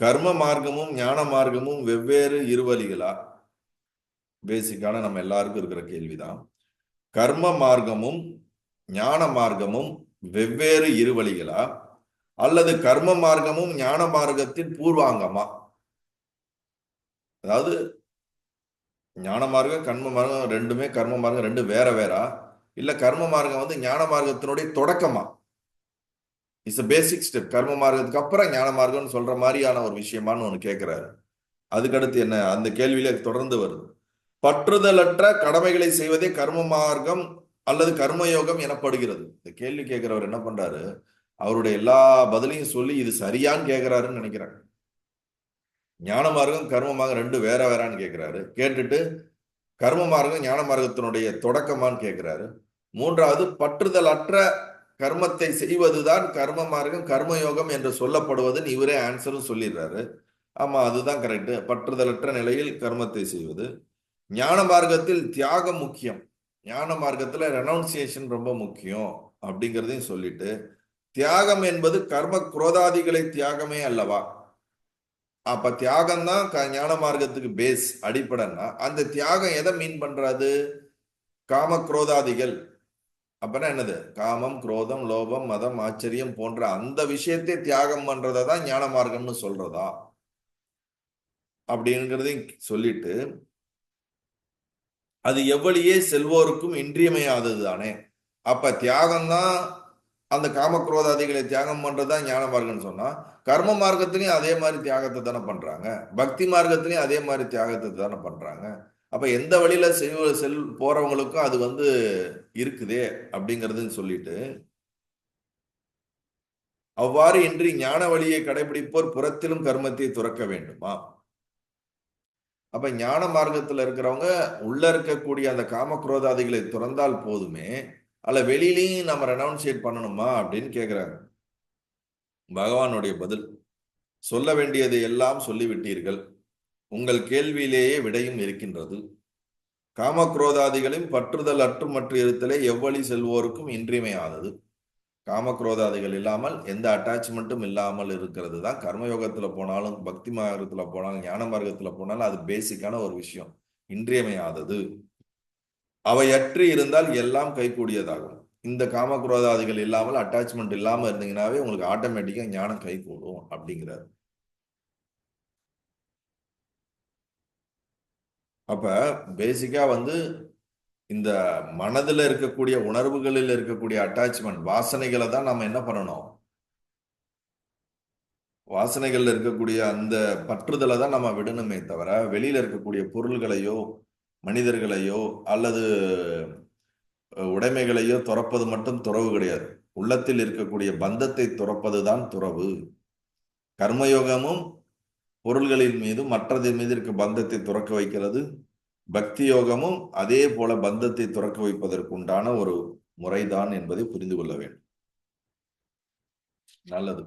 கர்ம மார்க்கமும் ஞான மார்க்கமும் வெவ்வேறு இருவழிகளா? பேசிக்கான நம்ம எல்லாருக்கும் இருக்கிற கேள்விதான். கர்ம மார்க்கமும் ஞான மார்க்கமும் வெவ்வேறு இருவழிகளா அல்லது கர்ம மார்க்கமும் ஞான மார்க்கத்தின் பூர்வாங்கமா? அதாவது ஞான மார்க்கம் கர்ம மார்க்கம் ரெண்டுமே, கர்ம மார்க்கம் ரெண்டு வேற வேறா, இல்ல கர்ம மார்க்கம் வந்து ஞான மார்க்கத்தினுடைய தொடக்கமா? It's basic step. கர்ம மார்க்கத்துக்கு அப்புறம் ஞான மார்க்கம்னு சொல்ற மாதிரியான ஒரு விஷயமான்னு ஒண்ணு கேட்கிறாரு. அதுக்கடுத்து என்ன அந்த கேள்வியில தொடர்ந்து வருது. பற்றுதலற்ற கடமைகளை செய்வதே கர்ம மார்க்கம் அல்லது கர்மயோகம் எனப்படுகிறது. இந்த கேள்வி கேட்கிறவர் என்ன பண்றாரு, அவருடைய எல்லா பதிலையும் சொல்லி இது சரியான்னு கேட்கிறாருன்னு நினைக்கிறேன். ஞான மார்க்கம் கர்ம மார்க்கம் ரெண்டு வேற வேறான்னு கேட்கிறாரு. கேட்டுட்டு கர்ம மார்க்கம் ஞான மார்க்கத்தினுடைய தொடக்கமான்னு கேட்கிறாரு. மூன்றாவது, பற்றுதல் அற்ற கர்மத்தை செய்வதுதான் கர்ம மார்க்கம் கர்மயோகம் என்று சொல்லப்படுவதுன்னு இவரே ஆன்சரும் சொல்லிடுறாரு. ஆமா, அதுதான் கரெக்ட். பற்றுதலற்ற நிலையில் கர்மத்தை செய்வது. ஞான மார்க்கத்தில் தியாகம் முக்கியம், ஞான மார்க்கத்துல ரெனவுன்சியேஷன் ரொம்ப முக்கியம் அப்படிங்கிறதையும் சொல்லிட்டு, தியாகம் என்பது கர்ம குரோதாதிகளை தியாகமே அல்லவா? அப்ப தியாகம் தான் ஞான மார்க்கத்துக்கு பேஸ், அடிப்படைன்னா அந்த தியாகம் எதை மீன் பண்றது? காம குரோதாதிகள். அப்பனா என்னது? காமம், குரோதம், லோபம், மதம், ஆச்சரியம் போன்ற அந்த விஷயத்தை தியாகம் பண்றதை தான் ஞான மார்க்கம்னு சொல்றதா அப்படிங்கிறதையும் சொல்லிட்டு, அது எவ்வளியே செல்வோருக்கும் இன்றியமையாதது தானே. அப்ப தியாகம் தான் அந்த காமக்ரோதாதிகளை தியாகம் பண்றதுதான் ஞான மார்க்கம்னு சொன்னா, கர்ம மார்க்கத்திலையும் அதே மாதிரி தியாகத்தை தானே பண்றாங்க, பக்தி மார்க்கத்திலையும் அதே மாதிரி தியாகத்தை தானே பண்றாங்க. அப்ப எந்த வழியில போறவங்களுக்கும் அது வந்து இருக்குதே அப்படிங்கறதுன்னு சொல்லிட்டு, அவ்வாறு இன்றி ஞான வழியை கடைபிடிப்போர் புறத்திலும் கர்மத்தை துறக்க வேண்டுமா? அப்ப ஞான மார்க்கத்துல இருக்கிறவங்க உள்ள இருக்கக்கூடிய அந்த காமக்ரோதாதிகளை துறந்தால் போதுமே, அல்ல வெளியிலையும் நம்ம ரெனவுன்சியேட் பண்ணணுமா அப்படின்னு கேட்கிறாங்க. பகவானுடைய பதில், சொல்ல வேண்டியது எல்லாம் சொல்லிவிட்டீர்கள், உங்கள் கேள்வியிலேயே விடையும் இருக்கின்றது. காமக்ரோதாதிகளின் பற்றுதல் அற்றுமற்று இருத்தலே எவ்வழி செல்வோருக்கும் இன்றியமையாதது. காமக்ரோதாதிகள் இல்லாமல் எந்த அட்டாச்மெண்ட்டும் இல்லாமல் இருக்கிறது தான் கர்மயோகத்துல போனாலும், பக்தி மார்க்கத்துல போனாலும், ஞான மார்க்கத்துல போனாலும் அது பேசிக்கான ஒரு விஷயம், இன்றியமையாதது. அவையற்று இருந்தால் எல்லாம் கைகூடியதாகும். இந்த காமக்ரோதாதிகள் இல்லாமல், அட்டாச்மெண்ட் இல்லாம இருந்தீங்கன்னாவே உங்களுக்கு ஆட்டோமேட்டிக்கா ஞானம் கைகூடும் அப்படிங்கிறார். அப்ப பேசிக்கா வந்து இந்த மனதுல இருக்கக்கூடிய உணர்வுகளில் இருக்கக்கூடிய அட்டாச்மெண்ட் வாசனைகளை தான் நம்ம என்ன பண்ணணும், வாசனைகள்ல இருக்கக்கூடிய அந்த பற்றுதலை தான் நம்ம விடணுமே தவிர, வெளியில இருக்கக்கூடிய பொருள்களையோ மனிதர்களையோ அல்லது உடைமைகளையோ துறப்பது மட்டும் துறவு கிடையாது. உள்ளத்தில் இருக்கக்கூடிய பந்தத்தை துறப்பதுதான் துறவு. கர்மயோகமும் பொருள்களின் மீது மற்றதின் மீது இருக்க பந்தத்தை துறக்க வைக்கிறது. பக்தி யோகமும் அதே போல பந்தத்தை துறக்க வைப்பதற்கு உண்டான ஒரு முறைதான் என்பதை புரிந்து கொள்ள வேண்டும். நல்லது.